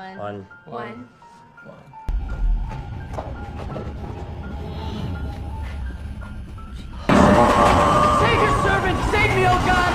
One. One. Save your servant! Save me, oh God!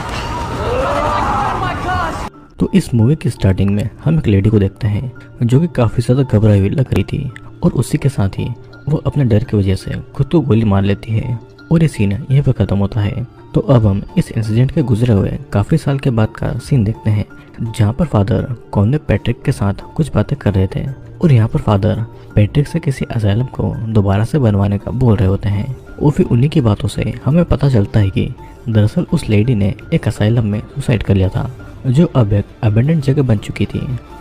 Run my cause! तो इस movie की starting में हम एक लेडी को देखते हैं जो कि काफ़ी ज़्यादा घबराई हुई लग रही थी और उसी के साथ ही वो अपने डर की वजह से खुद को गोली मार लेती है और ये सीन यहीं पर ख़त्म होता है। तो अब हम इस इंसिडेंट के गुजरे हुए काफ़ी साल के बाद का सीन देखते हैं जहाँ पर फादर कॉन्वे पैट्रिक के साथ कुछ बातें कर रहे थे और यहाँ पर फादर पैट्रिक से किसी असाइलम को दोबारा से बनवाने का बोल रहे होते हैं और फिर उन्हीं की बातों से हमें पता चलता है कि दरअसल उस लेडी ने एक असाइलम में सुसाइड कर लिया था जो अब एक अबेंडेंट जगह बन चुकी थी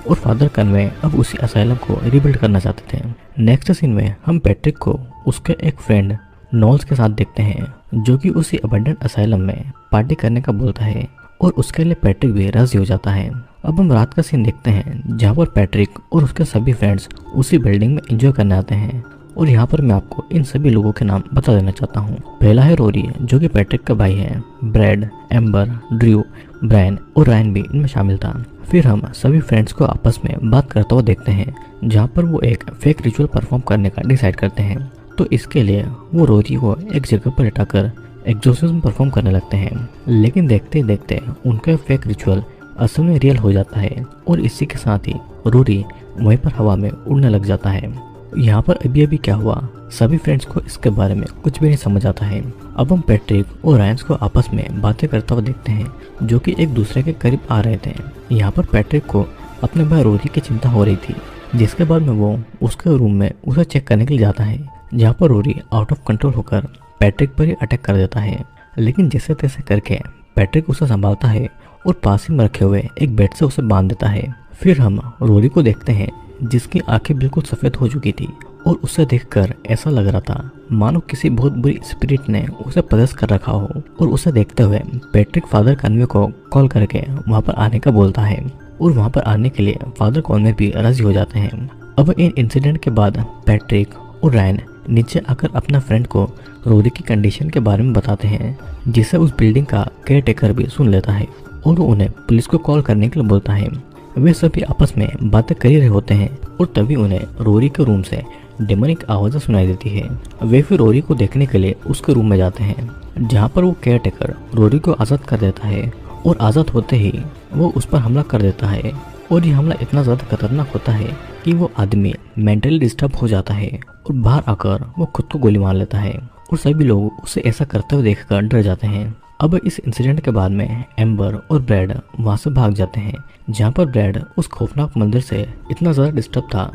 और फादर कन्वे अब उसी असाइलम को रिबिल्ड करना चाहते थे। नेक्स्ट सीन में हम पैट्रिक को उसके एक फ्रेंड नॉल्स के साथ देखते हैं जो कि उसी अबेंडेंट असाइलम में पार्टी करने का बोलता है और उसके लिए पैट्रिक भी राजी हो जाता है। अब हम रात का सीन देखते हैं जहाँ पर पैट्रिक और उसके सभी फ्रेंड्स उसी बिल्डिंग में एंजॉय करने आते हैं और यहाँ पर मैं आपको इन सभी लोगों के नाम बता देना चाहता हूँ। पहला है रोरी जो कि पैट्रिक का भाई है, ब्रैड, एम्बर, ड्रू, ब्रायन और रायन भी इनमें शामिल था। फिर हम सभी फ्रेंड्स को आपस में बात करते हुए देखते हैं जहाँ पर वो एक फेक रिचुअल परफॉर्म करने का डिसाइड करते हैं। तो इसके लिए वो रोरी को एक जगह पर लिटाकर एग्जॉर्सिज्म परफॉर्म करने लगते हैं, लेकिन देखते ही देखते उनका फेक रिचुअल असल में रियल हो जाता है और इसी के साथ ही रोरी वहीं पर हवा में उड़ने लग जाता है। यहाँ पर अभी अभी क्या हुआ सभी फ्रेंड्स को इसके बारे में कुछ भी नहीं समझ आता है। अब हम पैट्रिक और रायंस को आपस में बातें करते हुए देखते हैं जो कि एक दूसरे के करीब आ रहे थे। यहाँ पर पैट्रिक को अपने भाई रोरी की चिंता हो रही थी जिसके बाद में वो उसके रूम में उसे चेक करने के लिए जाता है जहाँ पर रोरी आउट ऑफ कंट्रोल होकर पैट्रिक पर ही अटैक कर देता है, लेकिन जैसे तैसे करके पैट्रिक उसे संभालता है और पास ही में रखे हुए एक बेड से उसे बांध देता है। फिर हम रोरी को देखते हैं जिसकी आंखें बिल्कुल सफ़ेद हो चुकी थी और उसे देखकर ऐसा लग रहा था मानो किसी बहुत बुरी स्पिरिट ने उसे पजेस कर रखा हो और उसे देखते हुए पैट्रिक फादर कन्वे को कॉल करके वहाँ पर आने का बोलता है और वहाँ पर आने के लिए फादर कन्वे भी राजी हो जाते हैं। अब इन इंसिडेंट के बाद पैट्रिक और रायन नीचे आकर अपना फ्रेंड को रोरी की कंडीशन के बारे में बताते हैं जिसे उस बिल्डिंग का केयर टेकर भी सुन लेता है और वो उन्हें पुलिस को कॉल करने के लिए बोलता है। वे सभी आपस में बातें कर ही रहे होते हैं और तभी उन्हें रोरी के रूम से डेमोनिक आवाज़ें सुनाई देती है। वे फिर रोरी को देखने के लिए उसके रूम में जाते हैं जहाँ पर वो केयर टेकर रोरी को आज़ाद कर देता है और आज़ाद होते ही वो उस पर हमला कर देता है और ये हमला इतना ज़्यादा खतरनाक होता है कि वो आदमी मेंटली डिस्टर्ब हो जाता है और बाहर आकर वो खुद को गोली मार लेता है और सभी लोग उसे ऐसा करते हुए देखकर डर जाते हैं। अब इस इंसिडेंट के बाद में एम्बर और ब्रैड वहाँ से भाग जाते हैं जहाँ पर ब्रैड उस खौफनाक मंदिर से इतना ज़्यादा डिस्टर्ब था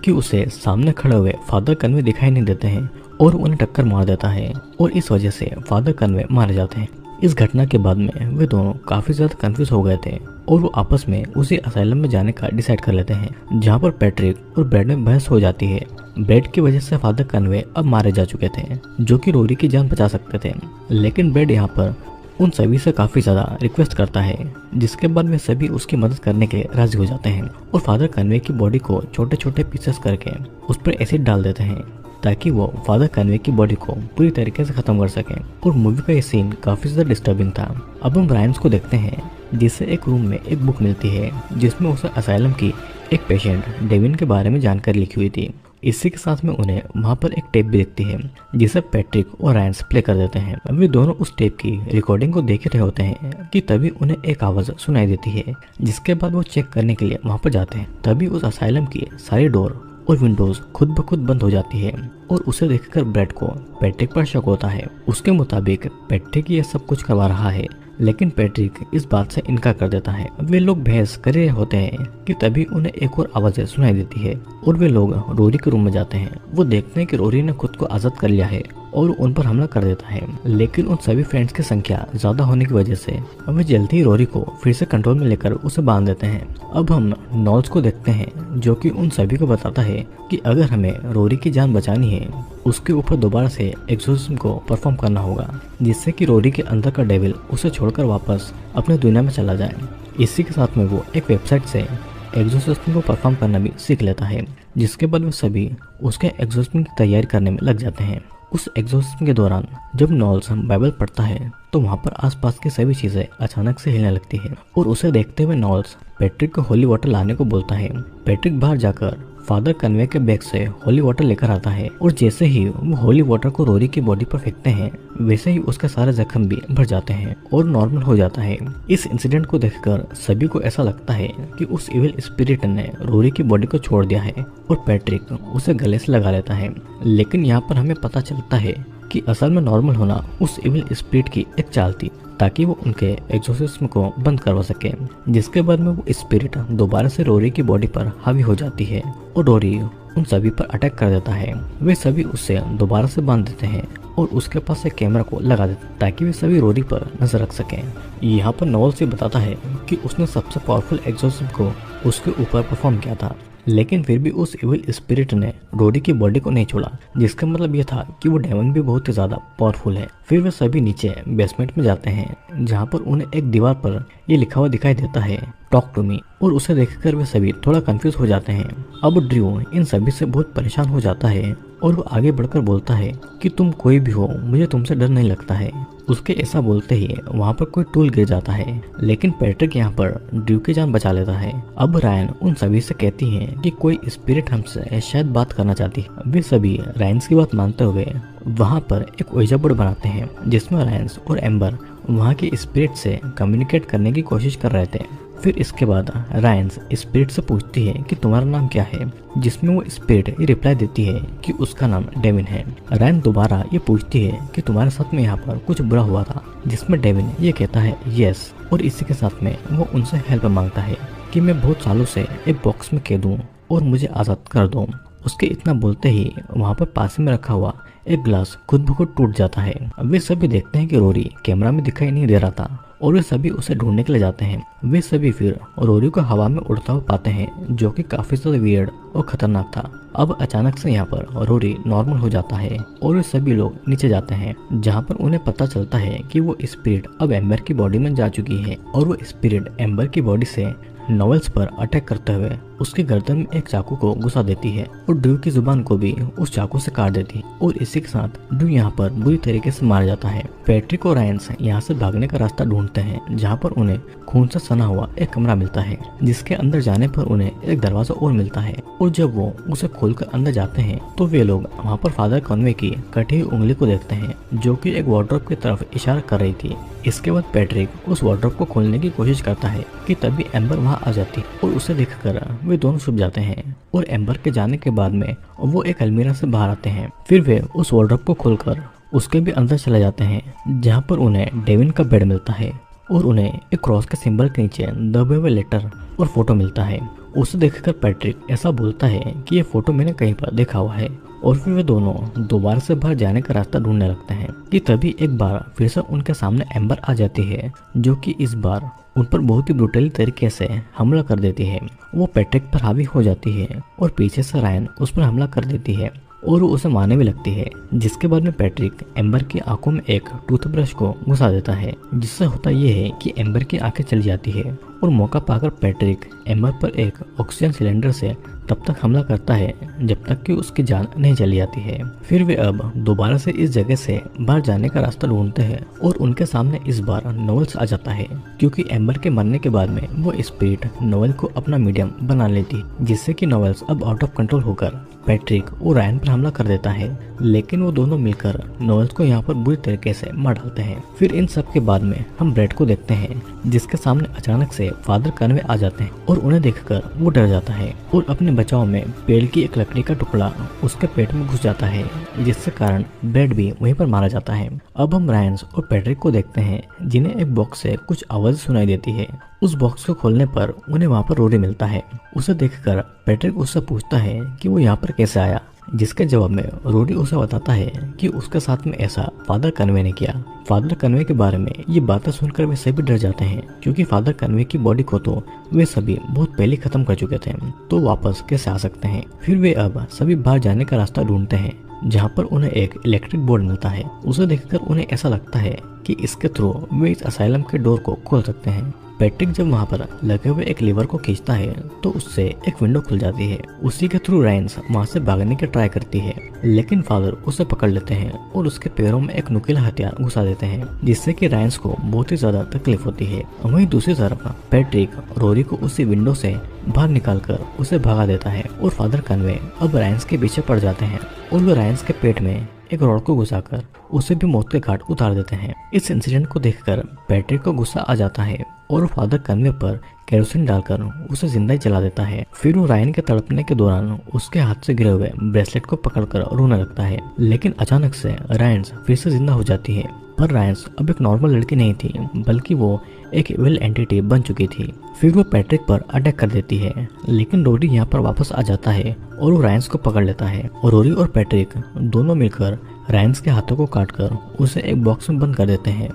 कि उसे सामने खड़े हुए फादर कन्वे दिखाई नहीं देते हैं और उन्हें टक्कर मार देता है और इस वजह से फादर कन्वे मारे जाते हैं। इस घटना के बाद में वे दोनों काफ़ी ज़्यादा कंफ्यूज हो गए थे और वो आपस में उसी असाइलम में जाने का डिसाइड कर लेते हैं जहाँ पर पैट्रिक और ब्रैड में बहस हो जाती है। ब्रैड की वजह से फादर कन्वे अब मारे जा चुके थे जो कि रोरी की जान बचा सकते थे, लेकिन ब्रैड यहाँ पर उन सभी से काफ़ी ज़्यादा रिक्वेस्ट करता है जिसके बाद वे सभी उसकी मदद करने के लिए राजी हो जाते हैं और फादर कन्वे की बॉडी को छोटे छोटे पीसेस करके उस पर एसिड डाल देते हैं ताकि वो फादर कन्वे की बॉडी को पूरी तरीके से ख़त्म कर सकें। और मूवी का ये सीन काफ़ी ज़्यादा डिस्टर्बिंग था। अब हम रायंस को देखते हैं जिसे एक रूम में एक बुक मिलती है जिसमें उसे असाइलम की एक पेशेंट डेविन के बारे में जानकारी लिखी हुई थी। इसी के साथ में उन्हें वहाँ पर एक टेप भी दिखती है जिसे पैट्रिक और रायंस प्ले कर देते हैं। वे दोनों उस टेप की रिकॉर्डिंग को देख रहे होते हैं कि तभी उन्हें एक आवाज़ सुनाई देती है जिसके बाद वो चेक करने के लिए वहाँ पर जाते हैं। तभी उस असाइलम की सारी डोर और विंडोज खुद ब खुद बंद हो जाती है और उसे देखकर ब्रैड को पैट्रिक पर शक होता है। उसके मुताबिक पैट्रिक ये सब कुछ करवा रहा है, लेकिन पैट्रिक इस बात से इनकार कर देता है। वे लोग बहस कर रहे होते हैं कि तभी उन्हें एक और आवाज़ सुनाई देती है और वे लोग रोरी के रूम में जाते हैं। वो देखते हैं कि रोरी ने खुद को आज़ाद कर लिया है और उन पर हमला कर देता है, लेकिन उन सभी फ्रेंड्स की संख्या ज़्यादा होने की वजह से वे जल्दी ही रोरी को फिर से कंट्रोल में लेकर उसे बांध देते हैं। अब हम नॉल्स को देखते हैं जो कि उन सभी को बताता है कि अगर हमें रोरी की जान बचानी है उसके ऊपर दोबारा से एक्सोर्सिज्म को परफॉर्म करना होगा जिससे कि रोरी के अंदर का डेविल उसे छोड़कर वापस अपने दुनिया में चला जाए। इसी के साथ में वो एक वेबसाइट से एक्सोर्सिज्म को परफॉर्म करना भी सीख लेता है जिसके बाद वे सभी उसके एक्सोर्सिज्म की तैयारी करने में लग जाते हैं उस एग्जॉर्सिज्म के दौरान जब नॉल्स बाइबल पढ़ता है तो वहाँ पर आसपास की सभी चीजें अचानक से हिलने लगती है और उसे देखते हुए नॉल्स पैट्रिक को होली वाटर लाने को बोलता है। पैट्रिक बाहर जाकर फादर कन्वे के बैग से होली वाटर लेकर आता है और जैसे ही वो होली वाटर को रोरी की बॉडी पर फेंकते हैं वैसे ही उसके सारे जख्म भी भर जाते हैं और नॉर्मल हो जाता है। इस इंसिडेंट को देखकर सभी को ऐसा लगता है कि उस इविल स्पिरिट ने रोरी की बॉडी को छोड़ दिया है और पैट्रिक उसे गले से लगा लेता है। लेकिन यहाँ पर हमें पता चलता है कि असल में नॉर्मल होना उस इविल स्पिरिट की एक चाल थी ताकि वो उनके एग्जॉर्सिज्म को बंद करवा सके, जिसके बाद में वो स्पिरिट दोबारा से रोरी की बॉडी पर हावी हो जाती है और रोरी उन सभी पर अटैक कर देता है। वे सभी उससे दोबारा से बांध देते हैं और उसके पास एक कैमरा को लगा देते हैं ताकि वे सभी रोरी पर नजर रख सकें। यहाँ पर नॉवल से बताता है कि उसने सबसे पावरफुल एग्जॉर्सिज्म को उसके ऊपर परफॉर्म किया था, लेकिन फिर भी उस इविल स्पिरिट ने रोरी की बॉडी को नहीं छोड़ा, जिसका मतलब यह था कि वो डेमन भी बहुत ही ज्यादा पावरफुल है। फिर वे सभी नीचे बेसमेंट में जाते हैं जहाँ पर उन्हें एक दीवार पर ये लिखा हुआ दिखाई देता है टॉक टू मी, और उसे देखकर वे सभी थोड़ा कंफ्यूज हो जाते हैं। अब ड्रू इन सभी से बहुत परेशान हो जाता है और वो आगे बढ़कर बोलता है कि तुम कोई भी हो, मुझे तुमसे डर नहीं लगता है। उसके ऐसा बोलते ही वहाँ पर कोई टूल गिर जाता है, लेकिन पैट्रिक यहाँ पर ड्रू की जान बचा लेता है। अब रायन उन सभी से कहती है कि कोई स्पिरिट हमसे शायद बात करना चाहती है। वे सभी रायन्स की बात मानते हुए वहाँ पर एक ओइजा बोर्ड बनाते हैं जिसमें रायन्स और एम्बर वहाँ के स्पिरिट से कम्युनिकेट करने की कोशिश कर रहे थे। फिर इसके बाद रायन्स स्पिरिट से पूछती है कि तुम्हारा नाम क्या है, जिसमें वो स्पिरिट ये रिप्लाई देती है कि उसका नाम डेविन है। रायन दोबारा ये पूछती है कि तुम्हारे साथ में यहाँ पर कुछ बुरा हुआ था, जिसमें डेविन ये कहता है यस, और इसी के साथ में वो उनसे हेल्प मांगता है कि मैं बहुत सालों से एक बॉक्स में कैद हूँ और मुझे आज़ाद कर दो। उसके इतना बोलते ही वहाँ पर पास में रखा हुआ एक ग्लास खुद ब खुद टूट जाता है। वे सभी देखते हैं कि रोरी कैमरा में दिखाई नहीं दे रहा था और वे सभी उसे ढूंढने के लिए जाते हैं। वे सभी फिर रोरी को हवा में उड़ता हुआ पाते हैं, जो कि काफी ज्यादा वियर्ड और खतरनाक था। अब अचानक से यहाँ पर रोरी नॉर्मल हो जाता है और वे सभी लोग नीचे जाते हैं, जहाँ पर उन्हें पता चलता है कि वो स्पिरिट अब एम्बर की बॉडी में जा चुकी है और वो स्पिरिट एम्बर की बॉडी से नॉवेल्स पर अटैक करते हुए उसके गर्दन में एक चाकू को घुसा देती है और ड्रू की जुबान को भी उस चाकू से काट देती है और इसी के साथ ड्रू यहाँ पर बुरी तरीके से मार जाता है। पैट्रिक और रायन्स यहाँ से भागने का रास्ता ढूंढते हैं, जहाँ पर उन्हें खून से सना हुआ एक कमरा मिलता है, जिसके अंदर जाने पर उन्हें एक दरवाजा और मिलता है। और जब वो उसे खोलकर अंदर जाते हैं तो वे लोग वहाँ पर फादर कॉनवे की कटी हुई उंगली को देखते हैं, जो कि एक वार्डरोब की तरफ इशारा कर रही थी। इसके बाद पैट्रिक उस वार्डरोब को खोलने की कोशिश करता है कि तभी एम्बर वहाँ आ जाती है और उसे देखकर वे दोनों छुप जाते हैं। और एम्बर के जाने के बाद में वो एक अलमीरा से बाहर आते हैं। फिर वे उस वार्डरोब को खोलकर उसके भी अंदर चले जाते हैं, जहाँ पर उन्हें डेविन का बेड मिलता है और उन्हें एक क्रॉस के सिंबल के नीचे दबे हुए लेटर और फोटो मिलता है। उसे देखकर पैट्रिक ऐसा बोलता है कि ये फोटो मैंने कहीं पर देखा हुआ है, और फिर वे दोनों दोबारा से बाहर जाने का रास्ता ढूंढने लगते हैं कि तभी एक बार फिर से उनके सामने एम्बर आ जाती है, जो कि इस बार उन पर बहुत ही ब्रूटली तरीके से हमला कर देती है। वो पैट्रिक पर हावी हो जाती है और पीछे से रायन उस पर हमला कर देती है और वो उसे मारने भी लगती है, जिसके बाद में पैट्रिक एम्बर की आंखों में एक टूथब्रश को घुसा देता है, जिससे होता यह है कि एम्बर की आंखें चली जाती है और मौका पाकर पैट्रिक एम्बर पर एक ऑक्सीजन सिलेंडर से तब तक हमला करता है जब तक कि उसकी जान नहीं चली जाती है। फिर वे अब दोबारा से इस जगह से बाहर जाने का रास्ता ढूंढते हैं और उनके सामने इस बार नॉवेल्स आ जाता है, क्योंकि एम्बर के मरने के बाद में वो स्पिरिट नॉवेल को अपना मीडियम बना लेती, जिससे कि नॉवेल्स अब आउट ऑफ कंट्रोल होकर पैट्रिक और रायन पर हमला कर देता है। लेकिन वो दोनों मिलकर नॉवेल्स को यहाँ पर बुरी तरीके से मार डालते हैं। फिर इन सब के बाद में हम ब्रेड को देखते हैं, जिसके सामने अचानक से फादर कन्वे आ जाते हैं और उन्हें देखकर वो डर जाता है और अपने बचाव में पेड़ की एक लकड़ी का टुकड़ा उसके पेट में घुस जाता है, जिससे कारण ब्रेड भी वहीं पर मारा जाता है। अब हम रायन्स और पैट्रिक को देखते हैं, जिन्हें एक बॉक्स से कुछ आवाज सुनाई देती है। उस बॉक्स को खोलने पर उन्हें वहाँ पर रोरी मिलता है। उसे देखकर पैट्रिक उससे पूछता है कि वो यहाँ पर कैसे आया, जिसके जवाब में रोरी उसे बताता है कि उसके साथ में ऐसा फादर कन्वे ने किया। फादर कन्वे के बारे में ये बातें सुनकर वे सभी डर जाते हैं, क्योंकि फादर कन्वे की बॉडी को तो वे सभी बहुत पहले खत्म कर चुके थे, तो वापस कैसे आ सकते हैं। फिर वे अब सभी बाहर जाने का रास्ता ढूंढते हैं, जहाँ पर उन्हें एक इलेक्ट्रिक बोर्ड मिलता है। उसे देखकर उन्हें ऐसा लगता है कि इसके थ्रू वे इस असाइलम के डोर को खोल सकते हैं। पैट्रिक जब वहां पर लगे हुए एक लीवर को खींचता है तो उससे एक विंडो खुल जाती है। उसी के थ्रू रायंस वहां से भागने की ट्राई करती है, लेकिन फादर उसे पकड़ लेते हैं और उसके पैरों में एक नुकीला हथियार घुसा देते हैं, जिससे कि रायंस को बहुत ही ज्यादा तकलीफ होती है। वहीं दूसरी तरफ पैट्रिक रोरी को उसी विंडो से बाहर निकालकर उसे भगा देता है और फादर कन्वे अब रायंस के पीछे पड़ जाते हैं और वे रायंस के पेट में एक रॉड को घुसाकर उसे भी मौत के घाट उतार देते हैं। इस इंसिडेंट को देखकर पैट्रिक को गुस्सा आ जाता है और फादर कन्वे पर केरोसिन डालकर उसे जिंदा ही जला देता है। फिर वो रायन के तड़पने के दौरान उसके हाथ से गिरे हुए ब्रेसलेट को पकड़कर रोने लगता है, लेकिन अचानक से रायंस फिर से जिंदा हो जाती है। पर रायंस अब एक नॉर्मल लड़की नहीं थी, बल्कि वो एक इविल एंटिटी बन चुकी थी। फिर वो पैट्रिक पर अटैक कर देती है, लेकिन रोरी यहाँ पर वापस आ जाता है और वो रायंस को पकड़ लेता है और रोरी और पैट्रिक दोनों मिलकर रायंस के हाथों को काटकर उसे एक बॉक्स में बंद कर देते हैं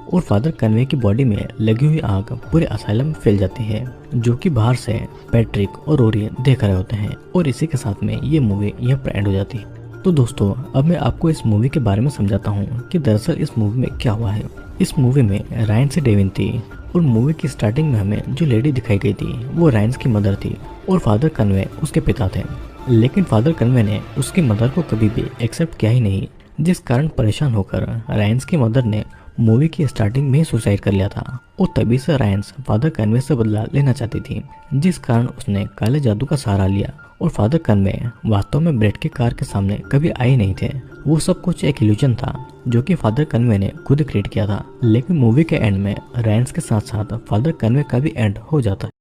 और फादर कन्वे की बॉडी में लगी हुई आग पूरे असाइलम में फैल जाती है, जो कि बाहर से पैट्रिक और रोरी देख रहे होते हैं। और इसी के साथ में ये मूवी यहाँ पर एंड हो जाती है। तो दोस्तों, अब मैं आपको इस मूवी के बारे में समझाता हूँ कि दरअसल इस मूवी में क्या हुआ है। इस मूवी में रायंस से डेविन थी और मूवी की स्टार्टिंग में हमें जो लेडी दिखाई गई थी वो रायंस की मदर थी और फादर कन्वे उसके पिता थे। लेकिन फादर कन्वे ने उसकी मदर को कभी भी एक्सेप्ट किया ही नहीं, जिस कारण परेशान होकर रायंस की मदर ने मूवी की स्टार्टिंग में ही सुसाइड कर लिया था और तभी से रायंस फादर कन्वे से बदला लेना चाहती थी, जिस कारण उसने काले जादू का सहारा लिया। और फादर कन्वे वास्तव में ब्रेड की कार के सामने कभी आए नहीं थे, वो सब कुछ एक इल्यूजन था जो कि फादर कन्वे ने खुद क्रिएट किया था। लेकिन मूवी के एंड में रायंस के साथ साथ फादर कन्वे का भी एंड हो जाता है।